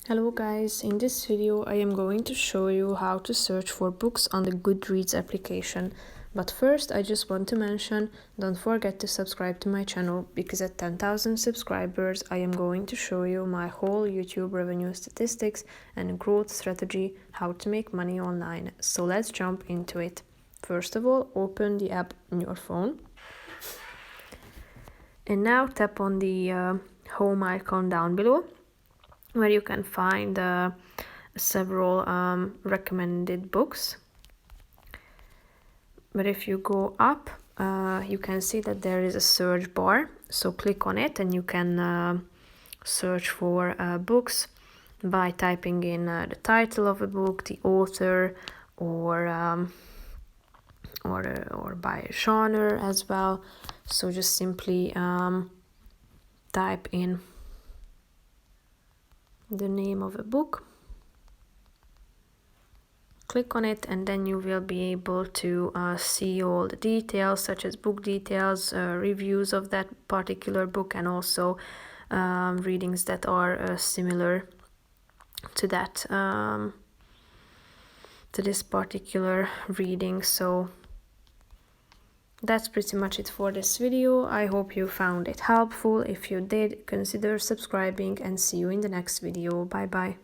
Hello guys, in this video I am going to show you how to search for books on the Goodreads application. But first I just want to mention, don't forget to subscribe to my channel because at 10,000 subscribers I am going to show you my whole YouTube revenue statistics and growth strategy, how to make money online. So let's jump into it. First of all, open the app on your phone. And now tap on the home icon down below, where you can find several recommended books. But if you go up, you can see that there is a search bar. So click on it and you can search for books by typing in the title of a book, the author, or by genre as well. So just simply type in the name of a book, click on it, and then you will be able to see all the details such as book details, reviews of that particular book, and also readings that are similar to that to this particular reading. So that's pretty much it for this video. I hope you found it helpful. If you did, consider subscribing and see you in the next video. Bye bye.